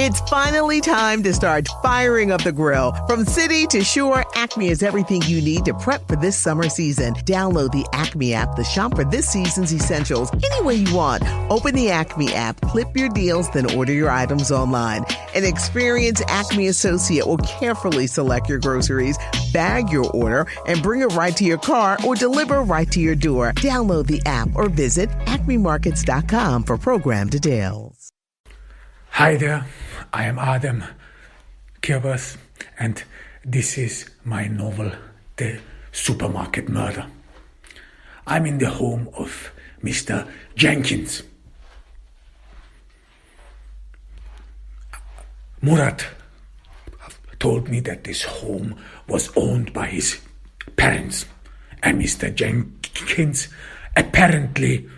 It's finally time to start firing up the grill. From city to shore, Acme is everything you need to prep for this summer season. Download the Acme app to shop for this season's essentials any way you want. Open the Acme app, clip your deals, then order your items online. An experienced Acme associate will carefully select your groceries, bag your order, and bring it right to your car or deliver right to your door. Download the app or visit acmemarkets.com for program details. Hi there, I am Adam Kirvers, and this is my novel, The Supermarket Murder. I'm in the home of Mr. Jenkins. Murat told me that this home was owned by his parents, and Mr. Jenkins apparently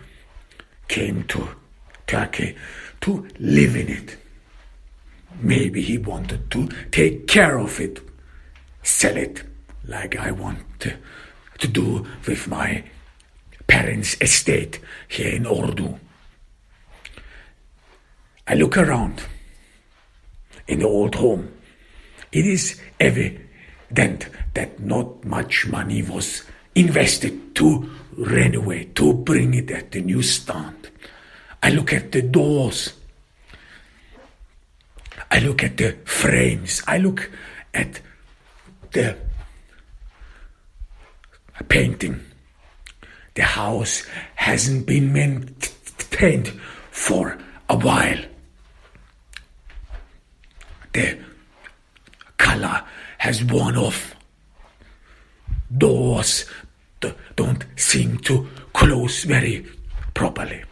came to Turkey to live in it. Maybe he wanted to take care of it, sell it, like I want to do with my parents' estate here in Ordu. I look around in the old home. It is evident that not much money was invested to renovate, to bring it at the new stand. I look at the doors. I look at the frames. I look at the painting. The house hasn't been maintained for a while. The color has worn off. Doors don't seem to close very properly.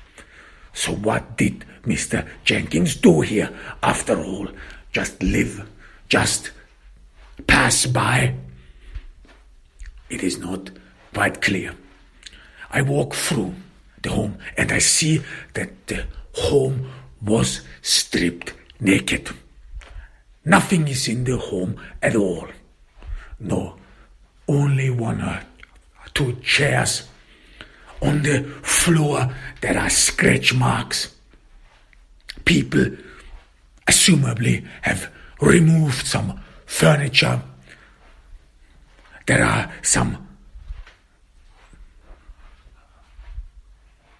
So what did Mr. Jenkins do here after all? Just live? Just pass by? It is not quite clear. I walk through the home and I see that the home was stripped naked. Nothing is in the home at all. No, only one or two chairs. On the floor there are scratch marks. People assumably have removed some furniture. There are some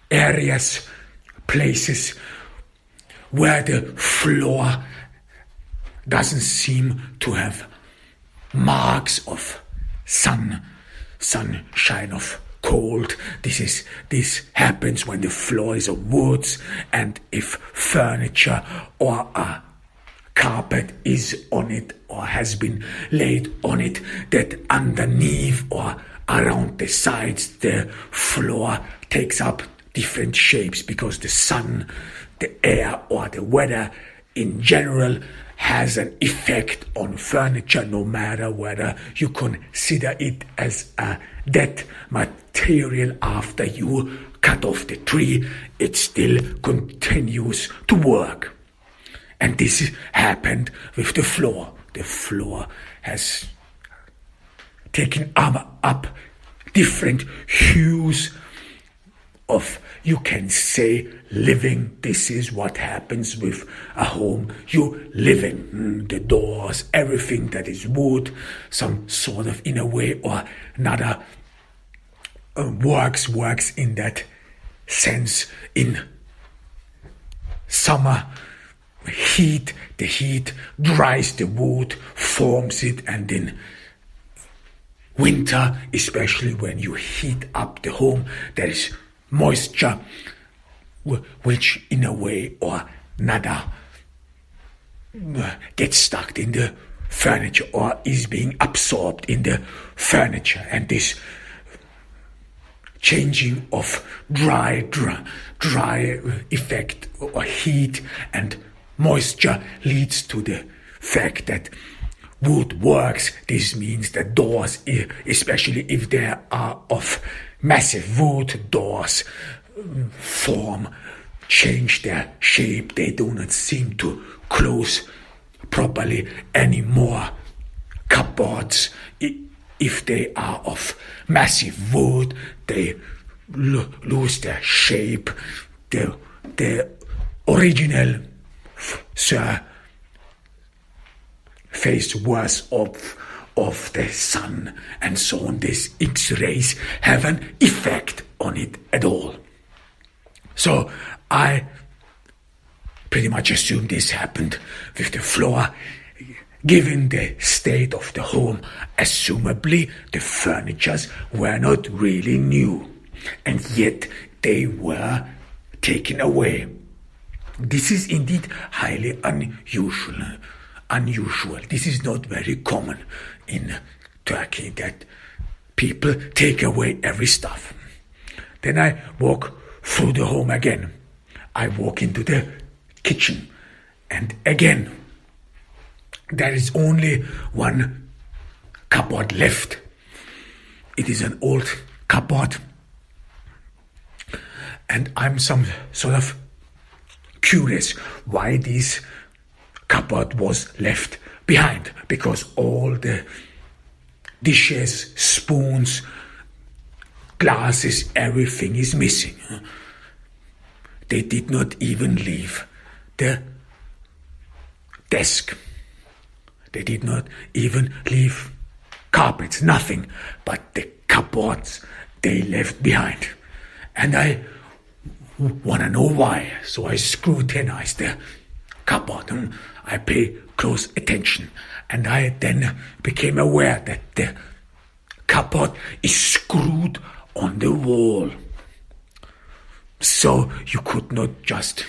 areas, places where the floor doesn't seem to have marks of sunshine, of cold. This happens when the floor is of wood, and if furniture or a carpet is on it or has been laid on it, that underneath or around the sides the floor takes up different shapes because the sun, the air, or the weather in general has an effect on furniture, no matter whether you consider it as a dead material after you cut off the tree. It still continues to work. And this happened with the floor. The floor has taken up different hues of, you can say, living. This is what happens with a home you live in. The doors, everything that is wood, some sort of, in a way or another, works in that sense. In summer heat, the heat dries the wood, forms it, and in winter, especially when you heat up the home, there is moisture which in a way or another gets stuck in the furniture or is being absorbed in the furniture, and this changing of dry effect or heat and moisture leads to the fact that wood works. This means that doors, especially if they are of massive wood, doors change their shape. They do not seem to close properly anymore. Cupboards, if they are of massive wood, they lose their shape. The original face worse of the sun and so on. These X-rays have an effect on it at all. So I pretty much assume this happened with the floor. Given the state of the home, assumably the furnitures were not really new, and yet they were taken away. This is indeed highly unusual. This is not very common in Turkey that people take away every stuff. Then I walk through the home again. I walk into the kitchen, and again there is only one cupboard left. It is an old cupboard, and I'm some sort of curious why this cupboard was left behind, because all the dishes, spoons, glasses, everything is missing. They did not even leave the desk. They did not even leave carpets, nothing but the cupboards they left behind. And I want to know why. So I scrutinize the cupboard. I pay close attention. And I then became aware that the cupboard is screwed on the wall. So you could not just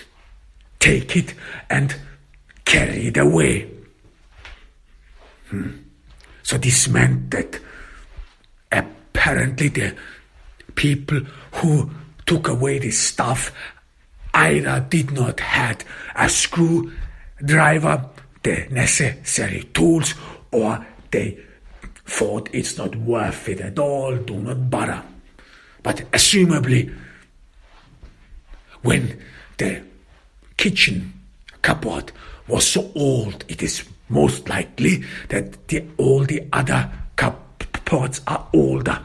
take it and carry it away. So this meant that apparently the people who took away this stuff either did not have a screwdriver, the necessary tools, or they thought it's not worth it at all, do not bother. But assumably, when the kitchen cupboard was so old, it is most likely that all the other cupboards are older,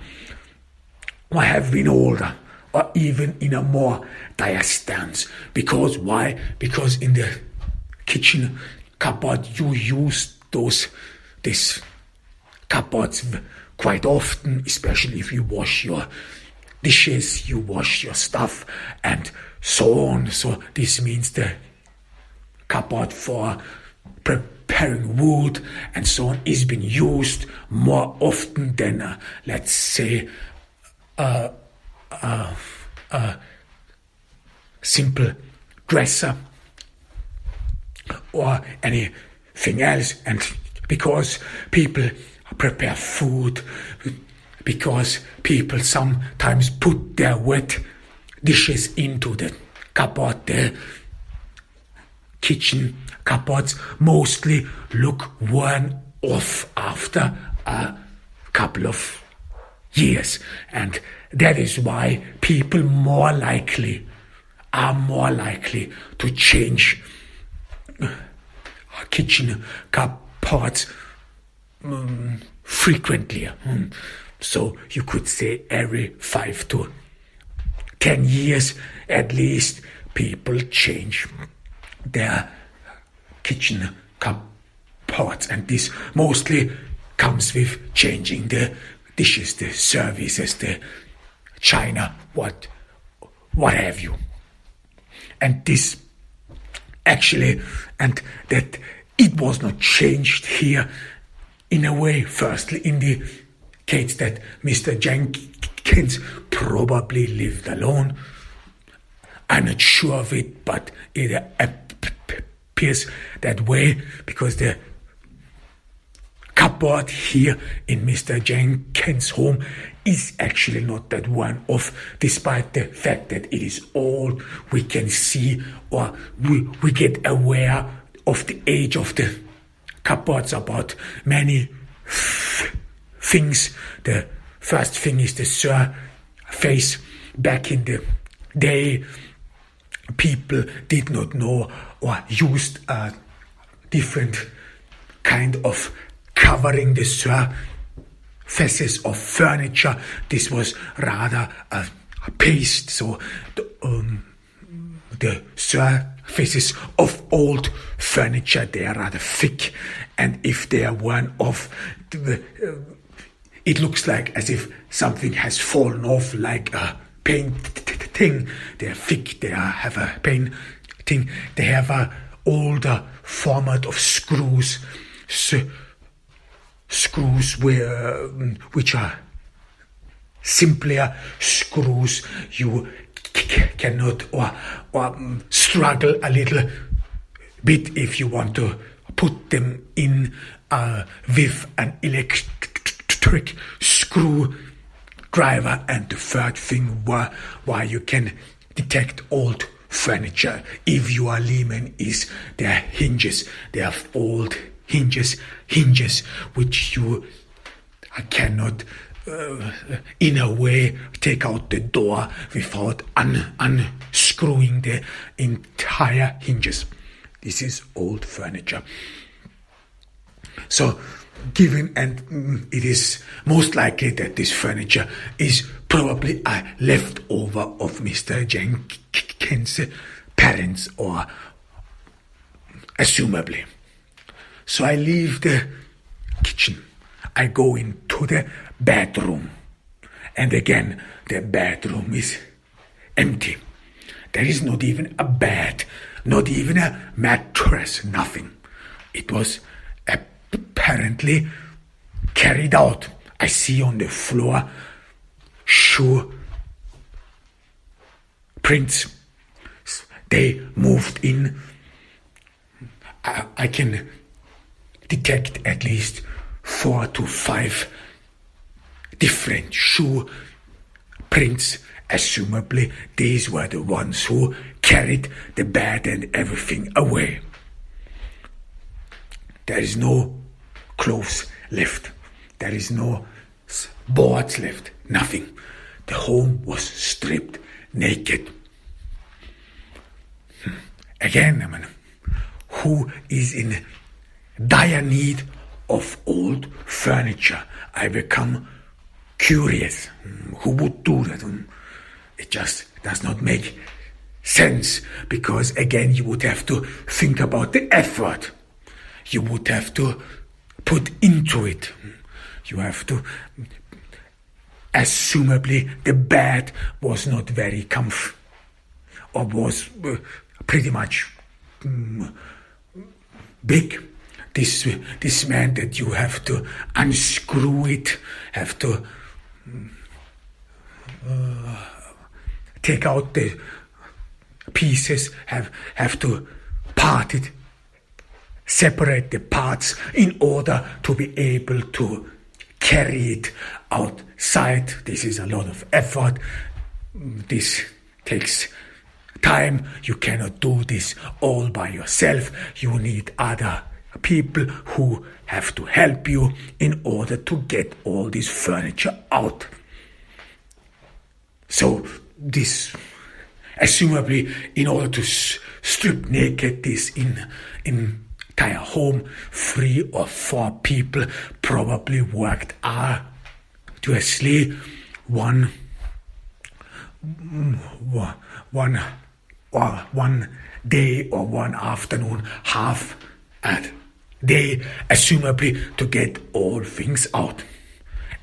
or have been older, or even in a more dire stance. Because why? Because in the kitchen cupboard you use these cupboards quite often, especially if you wash your dishes, you wash your stuff, and so on. So this means the cupboard for preparing wood and so on is being used more often than, let's say, simple dresser or anything else. And because people prepare food, because people sometimes put their wet dishes into the cupboard, the kitchen cupboards mostly look worn off after a couple of years. And that is why people are more likely to change kitchen cupboards frequently. So you could say every 5 to 10 years at least people change their kitchen cupboards, and this mostly comes with changing the dishes, the services, the china, what have you. And this actually, and that it was not changed here in a way, firstly indicates that Mr. Jenkins probably lived alone. I'm not sure of it, but it appears that way, because the cupboard here in Mr. Jenkins' home is actually not that one off, despite the fact that it is all we can see, or we get aware of the age of the cupboards about many things. The first thing is the surface. Back in the day, people did not know or used a different kind of covering the surfaces of furniture. This was rather a paste, so the surface faces of old furniture, they are rather thick, and if they are worn off, it looks like as if something has fallen off, like a painting. They are thick, they have a painting, they have a older format of screws which are simpler screws. You cannot or struggle a little bit if you want to put them in with an electric screwdriver. And the third thing why you can detect old furniture, if you are layman, is their hinges. They have old hinges which you cannot in a way take out the door without unscrewing the entire hinges. This is old furniture. So given, and it is most likely that this furniture is probably a leftover of Mr. Jenkins' parents, or assumably. So I leave the kitchen. I go into the bedroom. And again, the bedroom is empty. There is not even a bed, not even a mattress, nothing. It was apparently carried out. I see on the floor shoe prints. They moved in. I can detect at least 4 to 5 different shoe prints. Assumably, these were the ones who carried the bed and everything away. There is no clothes left. There is no boards left. Nothing. The home was stripped naked. Again, I mean, who is in dire need of old furniture? I become curious. Who would do that? It just does not make sense, because again, you would have to think about the effort you would have to put into it. You have to, assumably, the bed was not very comfy, or was pretty much big. This meant that you have to unscrew it, have to take out the pieces, have to part it, separate the parts in order to be able to carry it outside. This is a lot of effort. This takes time. You cannot do this all by yourself. You need other people who have to help you in order to get all this furniture out. So this, assumably, in order to strip naked this entire home, 3 or 4 people probably worked arduously one day or one afternoon, half a day, assumably, to get all things out.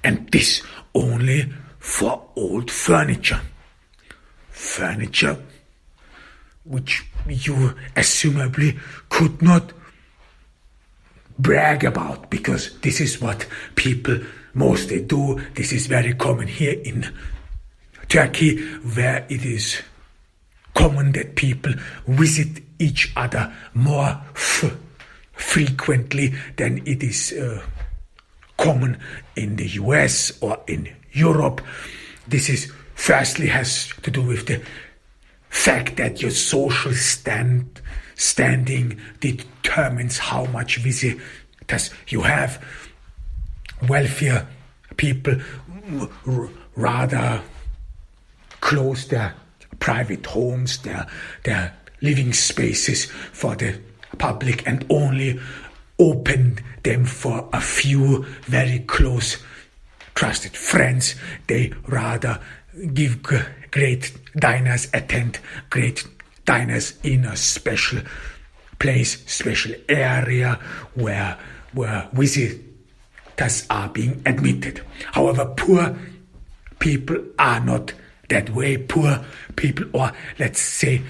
And this only for old furniture. Furniture which you assumably could not brag about, because this is what people mostly do. This is very common here in Turkey, where it is common that people visit each other more frequently than it is common in the US or in Europe. This is firstly has to do with the fact that your social standing determines how much visitors you have. Wealthier people rather close their private homes, their living spaces for the public, and only open them for a few very close trusted friends. They rather give great dinners, attend great diners in a special place, special area where visitors are being admitted. However, poor people are not that way. Poor people, or let's say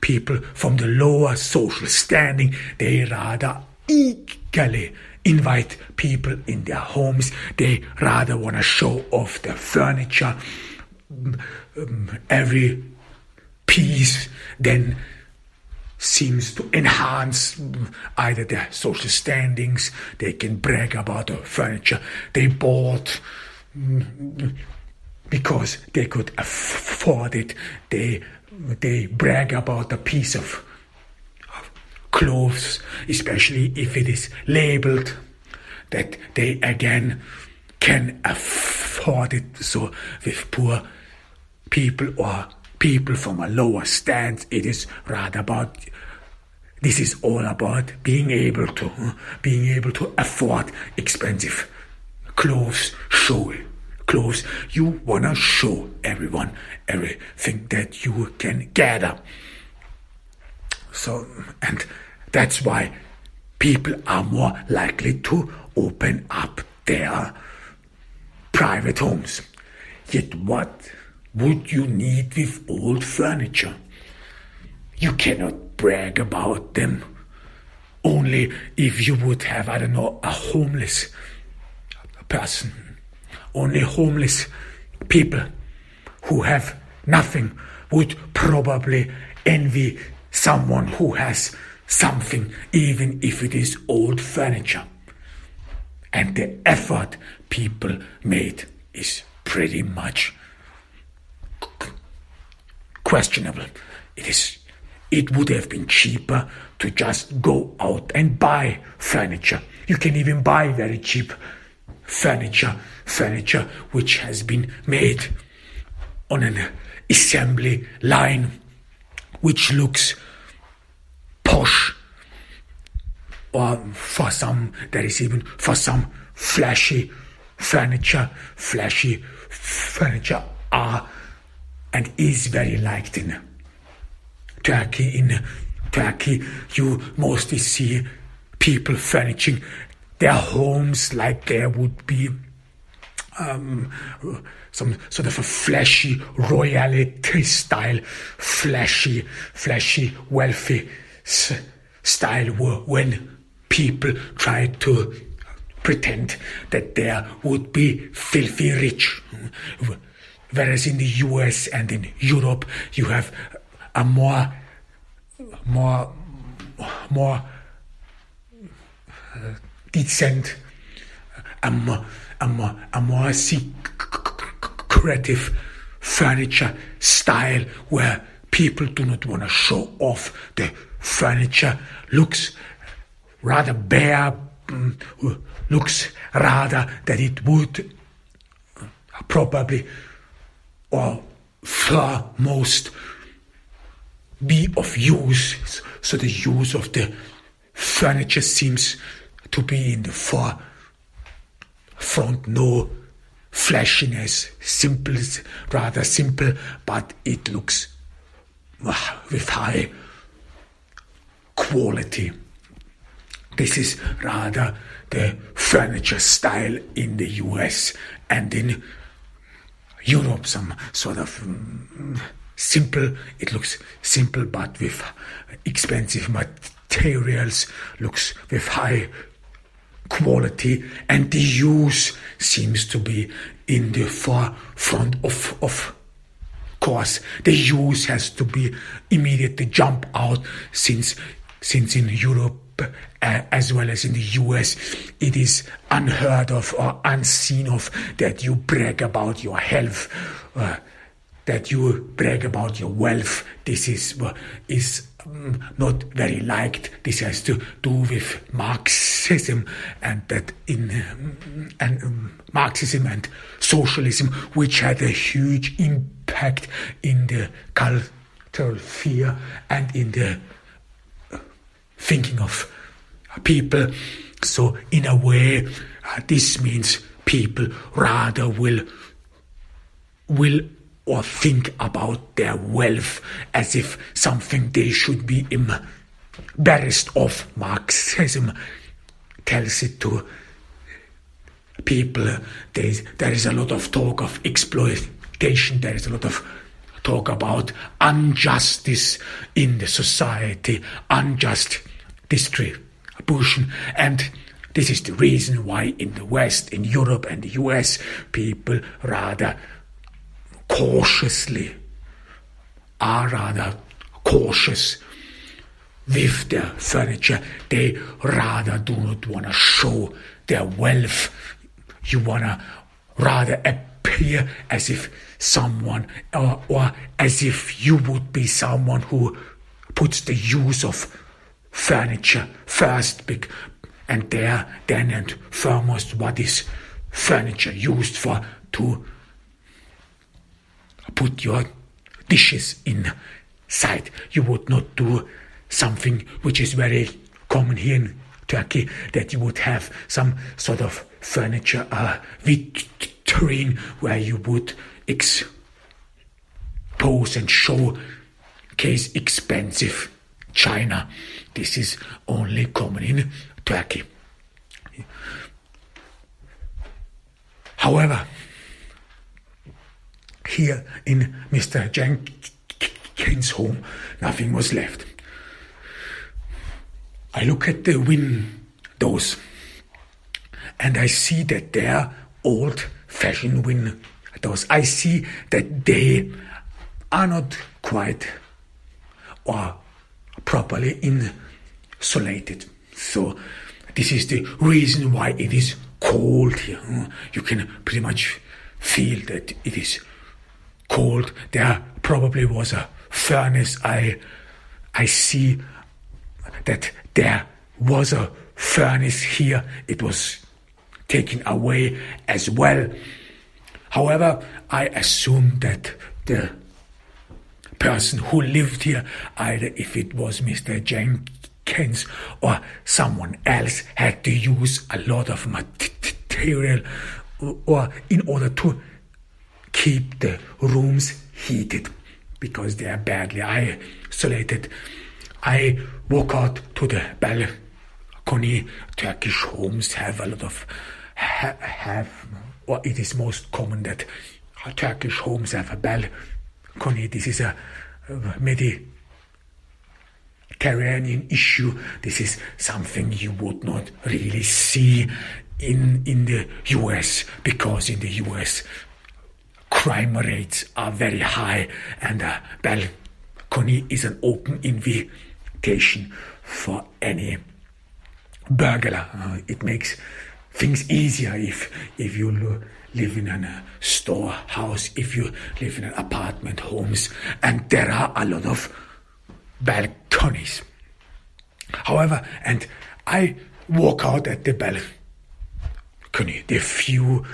people from the lower social standing, they rather eagerly invite people in their homes. They rather want to show off their furniture. Every piece then seems to enhance either their social standings. They can brag about the furniture they bought because they could afford it. They brag about a piece of clothes, especially if it is labeled, that they again can afford it. So with poor people or people from a lower stance, it is rather about, this is all about being able to afford expensive clothes, showy clothes. You wanna show everyone everything that you can gather. So, and that's why people are more likely to open up their private homes. Yet what would you need with old furniture? You cannot brag about them. Only if you would have, I don't know, a homeless person. Only homeless people who have nothing would probably envy someone who has something, even if it is old furniture. And the effort people made is pretty much questionable. It would have been cheaper to just go out and buy furniture. You can even buy very cheap furniture which has been made on an assembly line, which looks posh, or for some there is even for some flashy furniture are and is very liked in Turkey. In Turkey, you mostly see people furnishing their homes like there would be some sort of a flashy royalty style, flashy, wealthy style, when people try to pretend that there would be filthy rich. Whereas in the US and in Europe, you have a more decent, a more secretive furniture style, where people do not want to show off. The furniture looks rather bare, looks rather that it would probably or foremost be of use. So the use of the furniture seems to be in the forefront. No flashiness, rather simple, but it looks with high quality. This is rather the furniture style in the US, and in Europe some sort of simple. It looks simple but with expensive materials, looks with high quality, and the use seems to be in the forefront. Of course, the use has to be immediately jump out, since in Europe as well as in the US, it is unheard of or unseen of that you brag about your health, that you brag about your wealth. This is not very liked. This has to do with Marxism, and that Marxism and socialism, which had a huge impact in the cultural sphere and in the thinking of people. So in a way, this means people rather will or think about their wealth as if something they should be embarrassed of. Marxism tells it to people. There is a lot of talk of exploitation. There is a lot of talk about injustice in the society, unjust distribution. And this is the reason why in the West, in Europe and the US, people are rather cautious with their furniture. They rather do not want to show their wealth. You want to rather appear as if someone, or as if you would be someone who puts the use of furniture first, and then and foremost, what is furniture used for? To put your dishes inside. You would not do something which is very common here in Turkey, that you would have some sort of furniture vitrine where you would expose and showcase expensive china. This is only common in Turkey. However, here in Mr. Jenkins' home, nothing was left. I look at the windows and I see that they are old-fashioned windows. I see that they are not quite or properly insulated. So this is the reason why it is cold here. You can pretty much feel that it is cold. There probably was a furnace. I see that there was a furnace here. It was taken away as well. However, I assume that the person who lived here, either if it was Mr. Jenkins or someone else, had to use a lot of material or in order to keep the rooms heated, because they are badly isolated. I walk out to the balcony. Turkish homes have a lot of or it is most common that Turkish homes have a balcony. This is a Mediterranean issue. This is something you would not really see in the US, because in the US crime rates are very high, and a balcony is an open invitation for any burglar. It makes things easier if you live in a storehouse, if you live in an apartment homes, and there are a lot of balconies. However, and I walk out at the balcony. The view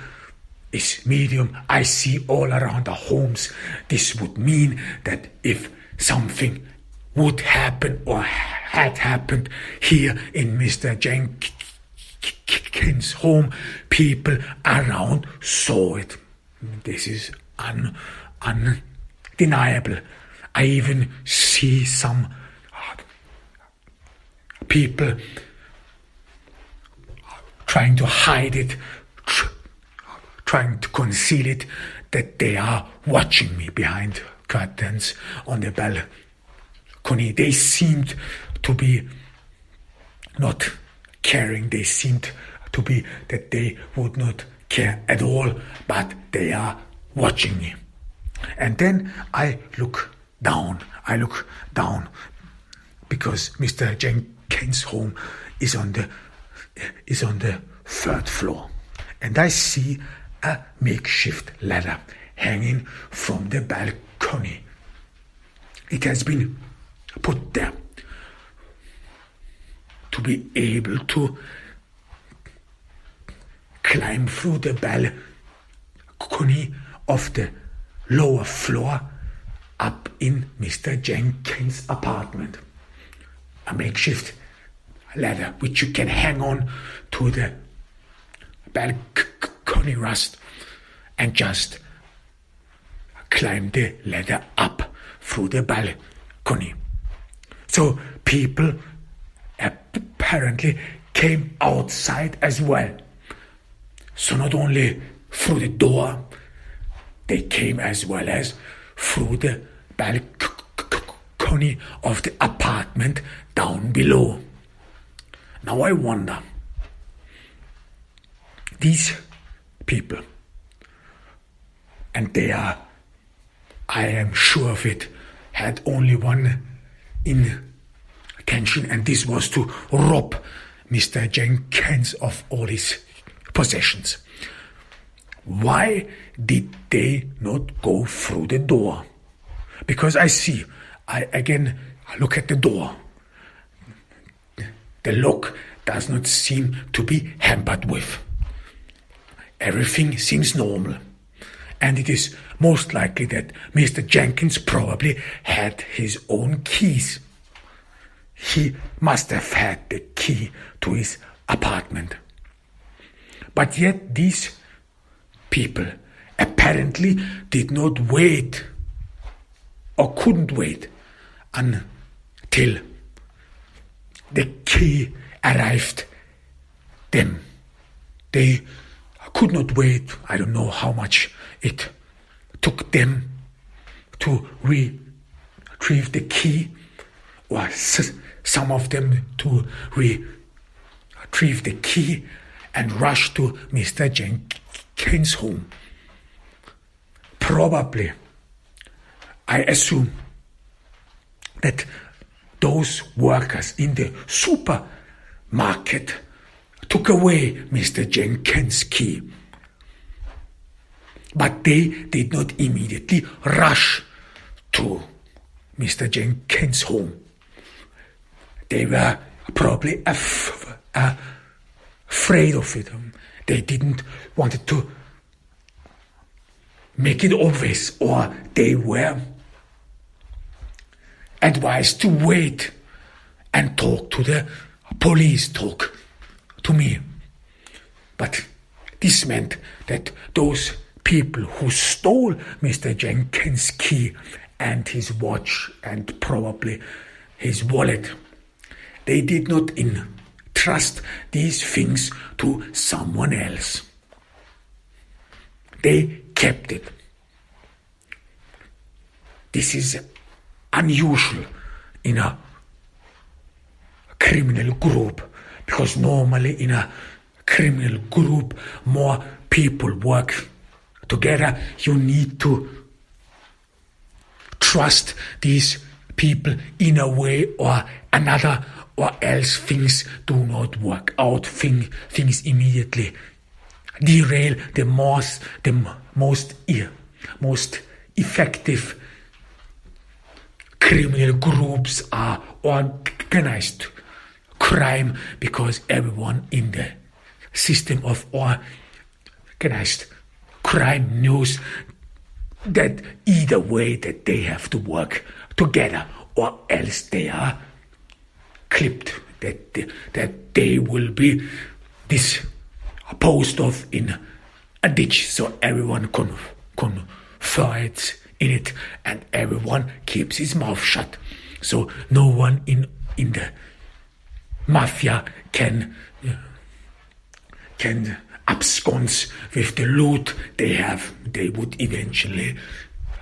is medium. I see all around the homes. This would mean that if something would happen or had happened here in Mr. Jenkins' home, people around saw it. This is undeniable. I even see some people trying to hide it, trying to conceal it, that they are watching me behind curtains on the balcony. They seemed to be not caring. They seemed to be that they would not care at all, but they are watching me. And then I look down. Because Mr. Jenkins' home is on the third floor, and I see a makeshift ladder hanging from the balcony. It has been put there to be able to climb through the balcony of the lower floor up in Mr. Jenkins' apartment. A makeshift ladder which you can hang on to the balcony rust and just climb the ladder up through the balcony. So people apparently came outside as well. So not only through the door, they came as well as through the balcony of the apartment down below. Now I wonder, these people, and they are, I am sure of it, had only one intention, and this was to rob Mr. Jenkins of all his possessions. Why did they not go through the door? Because I look at the door. The lock does not seem to be hampered with. Everything seems normal. And it is most likely that Mr. Jenkins probably had his own keys. He must have had the key to his apartment. But yet these people apparently did not wait or couldn't wait until the key arrived them. They could not wait. I don't know how much it took them to retrieve the key, or some of them to retrieve the key and rush to Mr. Jenkins' home. Probably, I assume that those workers in the supermarket took away Mr. Jenkins' key. But they did not immediately rush to Mr. Jenkins' home. They were probably afraid of it. They didn't want to make it obvious, or they were advised to wait and talk to the police, talk to me. But this meant that those people who stole Mr. Jenkins' key and his watch and probably his wallet, they did not entrust these things to someone else. They kept it. This is unusual in a criminal group, because normally in a criminal group more people work together. You need to trust these people in a way or another, or else things do not work out. Things immediately derail. The most effective criminal groups are organized crime, because everyone in the system of organized crime knows that either way that they have to work together, or else they are clipped, that they will be disposed of in a ditch. So everyone confides in it, and everyone keeps his mouth shut. So no one in the mafia can abscond with the loot they have. They would eventually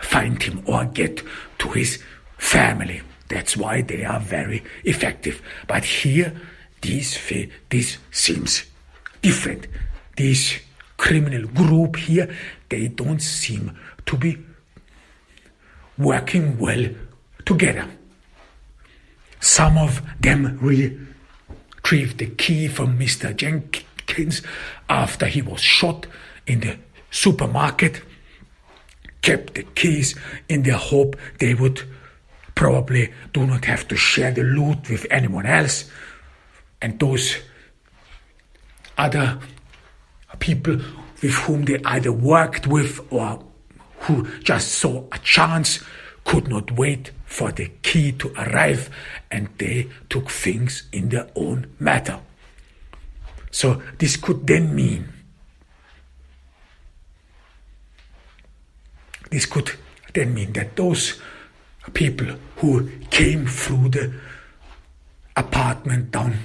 find him or get to his family. That's why they are very effective. But here, this seems different. This criminal group here, they don't seem to be working well together. Some of them retrieved the key from Mr. Jenkins after he was shot in the supermarket, kept the keys in the hope they would probably do not have to share the loot with anyone else. And those other people with whom they either worked with or who just saw a chance could not wait for the key to arrive, and they took things in their own matter. So this could then then mean that those people who came through the apartment down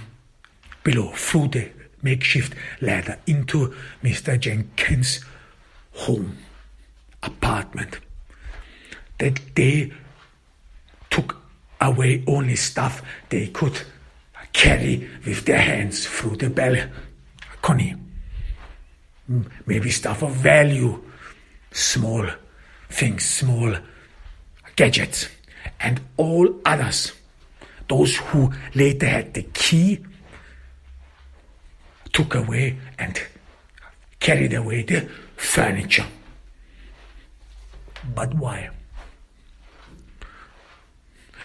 below, through the makeshift ladder into Mr. Jenkins' home, apartment, that they took away only stuff they could carry with their hands through the balcony. Maybe stuff of value, small things, small gadgets, and all others, those who later had the key, took away and carried away the furniture. But why?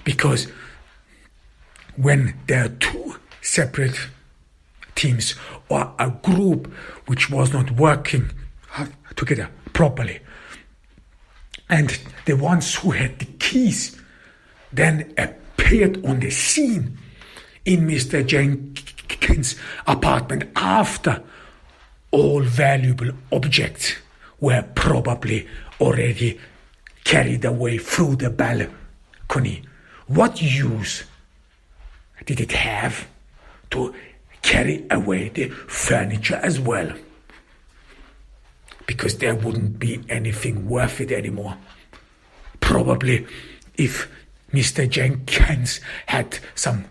Because when there are two separate teams or a group which was not working together properly, and the ones who had the keys then appeared on the scene in Mr. Jenkins' apartment after all valuable objects were probably already carried away through the balcony. What use did it have to carry away the furniture as well? Because there wouldn't be anything worth it anymore. Probably if Mr. Jenkins had some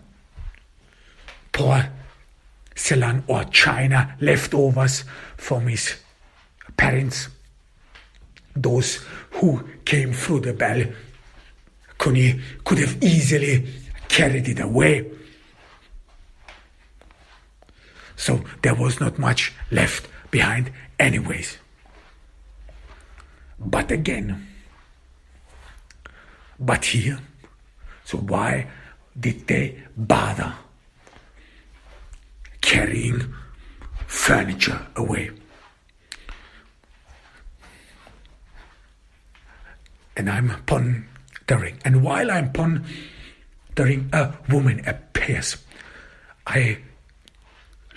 porcelain or china leftovers from his parents, those who came through the balcony could have easily carried it away. So there was not much left behind anyways. But here, so why did they bother carrying furniture away? And I'm pondering, and while I'm pondering, a woman appears. I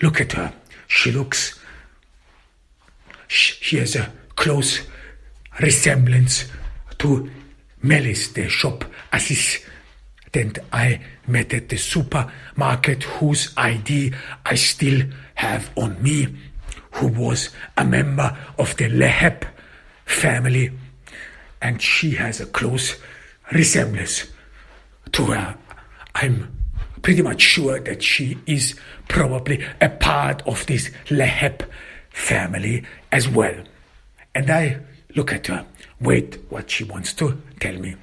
look at her. She has a close resemblance to Melis, the shop assistant I met at the supermarket, whose ID I still have on me, who was a member of the Leheb family, and she has a close resemblance to her. I'm pretty much sure that she is probably a part of this Leheb family as well. And I look at her, wait what she wants to tell me.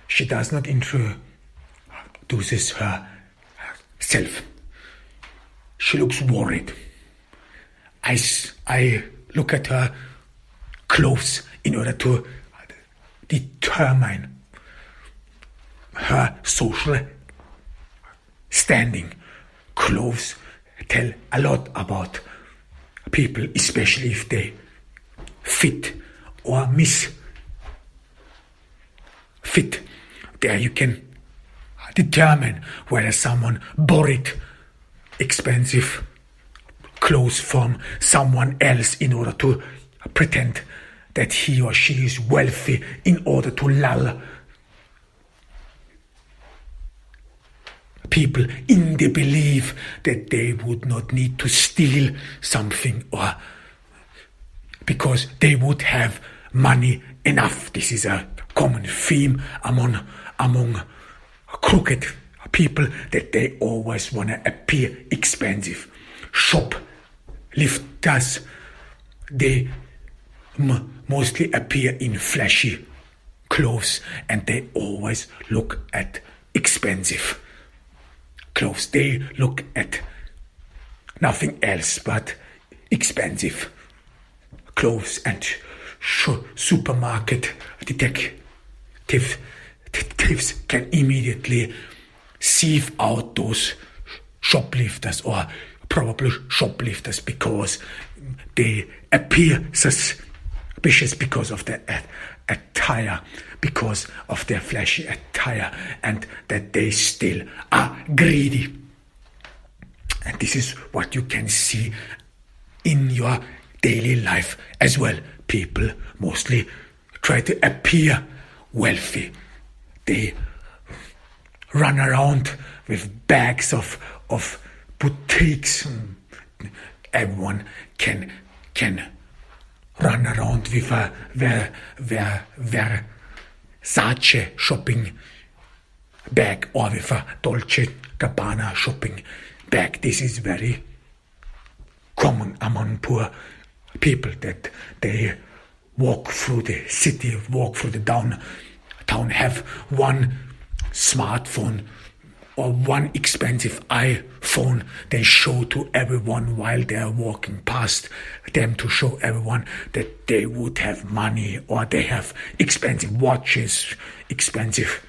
She does not introduce herself. She looks worried. I look at her clothes in order to determine her social standing. Clothes tell a lot about people, especially if they fit or misfit. There you can determine whether someone borrowed expensive clothes from someone else in order to pretend that he or she is wealthy, in order to lull people in the belief that they would not need to steal something, or because they would have money enough. This is a common theme among crooked people, that they always want to appear expensive. Shoplifters, they mostly appear in flashy clothes, and they always look at expensive clothes. They look at nothing else but expensive clothes, and supermarket detectives can immediately sieve out those shoplifters, or probably shoplifters, because they appear suspicious because of their attire, because of their flashy attire, and that they still are greedy. And this is what you can see in your daily life as well. People mostly try to appear wealthy. They run around with bags of boutiques. Everyone can run around with a Versace shopping bag or with a Dolce Gabbana shopping bag. This is very common among poor people, that they walk through the city, walk through the downtown, have one smartphone or one expensive iPhone they show to everyone while they are walking past them, to show everyone that they would have money, or they have expensive watches, expensive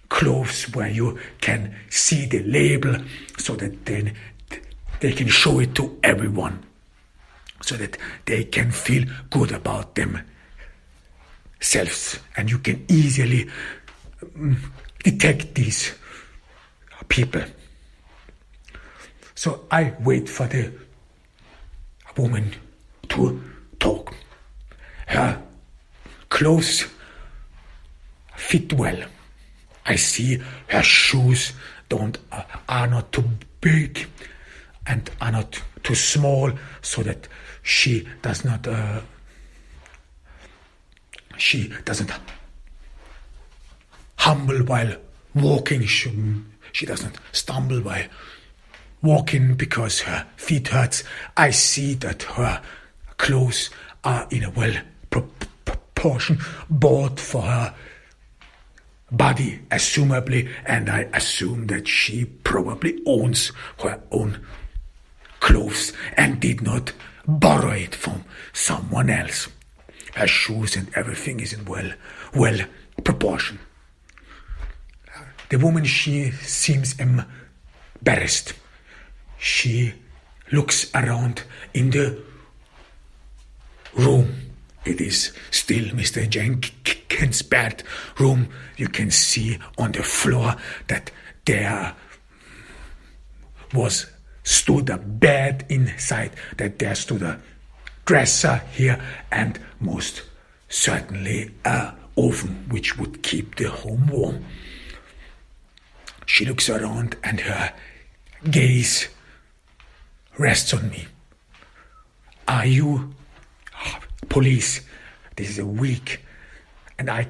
clothes where you can see the label, so that then they can show it to everyone, so that they can feel good about themselves. And you can easily detect these people. So I wait for the woman to talk. Her clothes fit well. I see her shoes are not too big and are not too small, so that she doesn't humble while walking. She doesn't stumble while walking because her feet hurts. I see that her clothes are in a well proportion, bought for her body, assumably, and I assume that she probably owns her own clothes and did not borrow it from someone else. Her shoes and everything is in well proportion. The woman, she seems embarrassed. She looks around in the room. It is still Mr. Jenkins' bedroom. You can see on the floor that there stood a bed inside, that there stood a dresser here, and most certainly an oven which would keep the home warm. She looks around and her gaze rests on me. Are you police? This is a weak, and I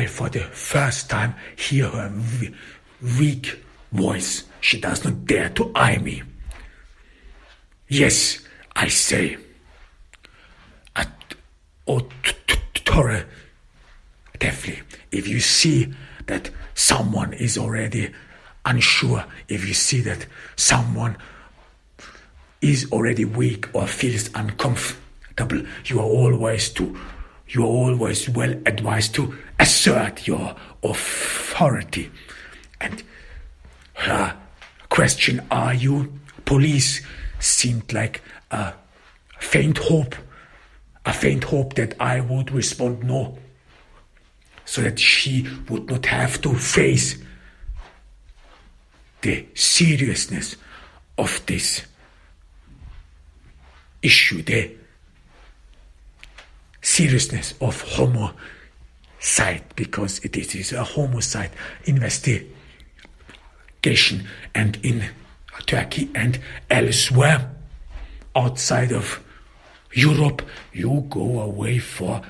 for the first time hear her weak voice. She does not dare to eye me. Yes, I say, authoritatively, if you see that someone is already unsure, if you see that someone is already weak or feels uncomfortable, you are always well advised to assert your authority. And her question, are you police, seemed like a faint hope that I would respond no, so that she would not have to face the seriousness of this issue, the seriousness of homicide, because it is a homicide investigation, and in Turkey and elsewhere outside of Europe, you go away for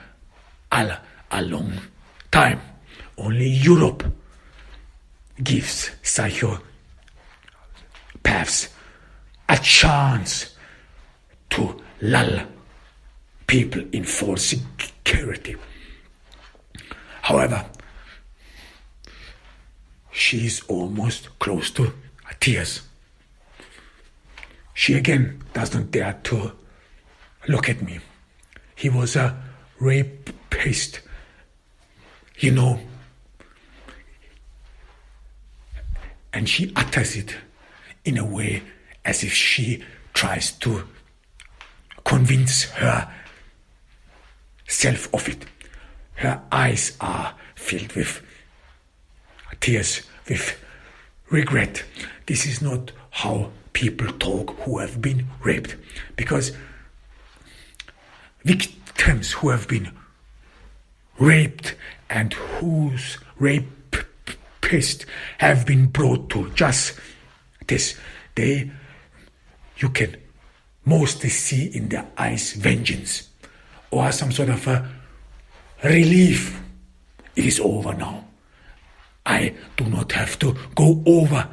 a long time. Only Europe gives psychopaths a chance to lull people in false security. However, she is almost close to tears. She again does not dare to look at me. He was a rapist, you know. And she utters it in a way as if she tries to convince herself of it. Her eyes are filled with tears, with regret. This is not how people talk who have been raped, because victims who have been raped and whose rapist have been brought to justice, you can mostly see in their eyes vengeance or some sort of a relief. It is over now. I do not have to go over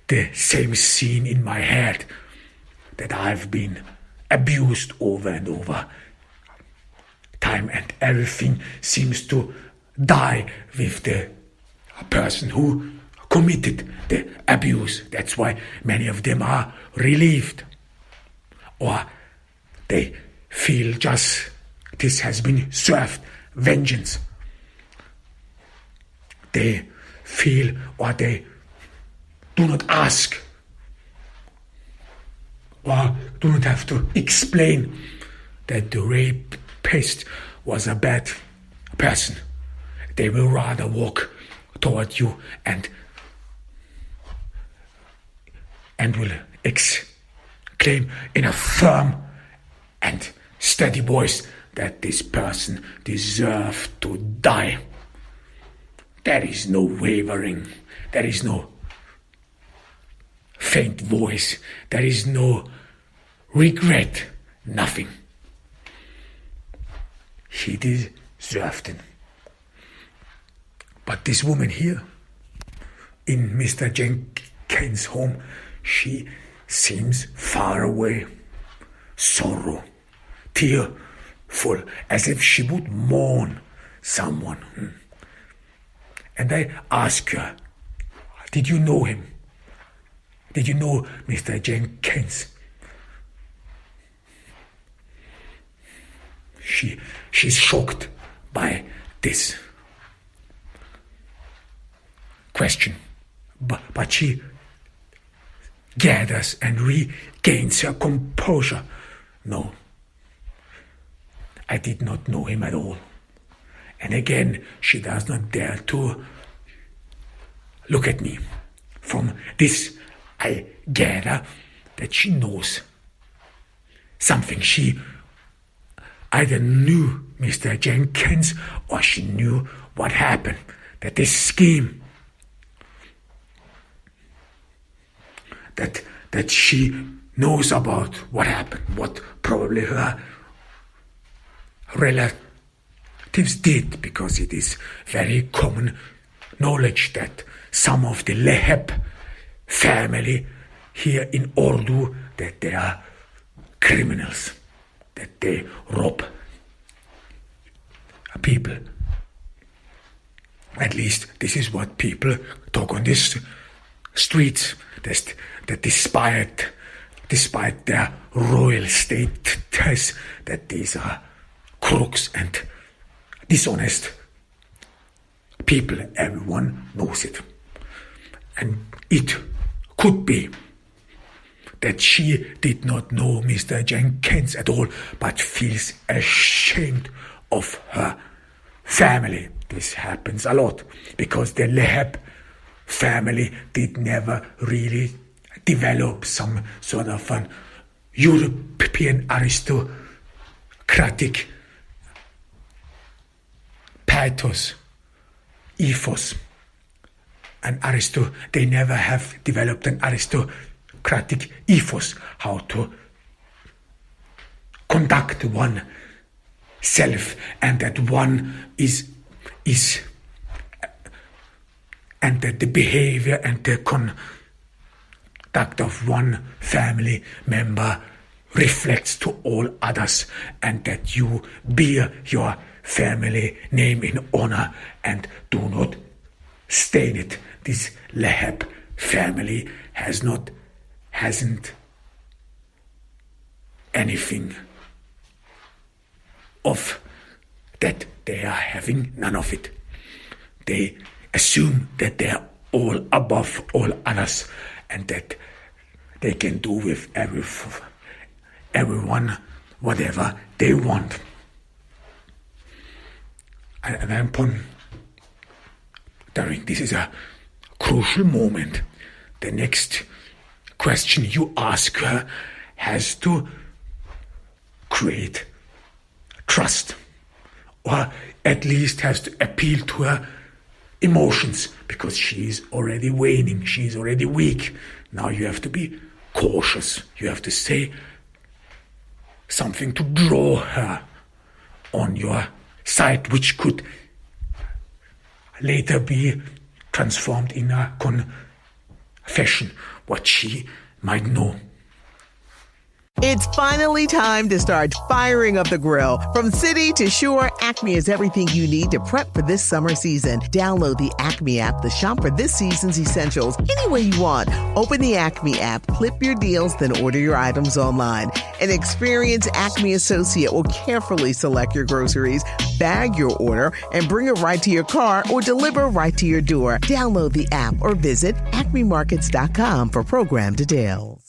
the same scene in my head that I've been abused over and over time, and everything seems to die with the person who committed the abuse. That's why many of them are relieved, or they feel justice has been served, vengeance. They feel, or they do not ask, or do not have to explain that the rapist was a bad person. They will rather walk toward you and will exclaim in a firm and steady voice that this person deserves to die. There is no wavering. There is no faint voice. There is no regret. Nothing. He deserved it. But this woman here, in Mr. Jenkins' home, she seems far away, sorrow, tearful, as if she would mourn someone. And I ask her, did you know him? Did you know Mr. Jenkins? She's shocked by this question, but she gathers and regains her composure. No, I did not know him at all. And again, she does not dare to look at me. From this, I gather that she knows something. She either knew Mr. Jenkins or she knew what happened, that this scheme, that she knows about what happened, what probably her relatives did, because it is very common knowledge that some of the Leheb family here in Urdu, that they are criminals, that they rob people. At least this is what people talk on these streets, that despite their royal status, that these are crooks and dishonest people. Everyone knows it. And it could be that she did not know Mr. Jenkins at all, but feels ashamed of her family. This happens a lot, because the Leheb family did never really develop some sort of an European aristocratic pathos, ethos. They never have developed an aristocratic ethos, how to conduct one self, and that one is and that the behavior and the conduct of one family member reflects to all others, and that you bear your family name in honor and do not stain it. This Leheb family hasn't anything of that. They are having none of it. They assume that they are all above all others, and that they can do with everyone whatever they want. And I'm pondering, this is a crucial moment. The next question you ask her has to create trust, or at least has to appeal to her emotions, because she is already waning, she is already weak. Now you have to be cautious. You have to say something to draw her on your side, which could later be transformed in a confession, what she might know. It's finally time to start firing up the grill. From city to shore, Acme is everything you need to prep for this summer season. Download the Acme app to shop for this season's essentials any way you want. Open the Acme app, clip your deals, then order your items online. An experienced Acme associate will carefully select your groceries, bag your order, and bring it right to your car or deliver right to your door. Download the app or visit acmemarkets.com for program details.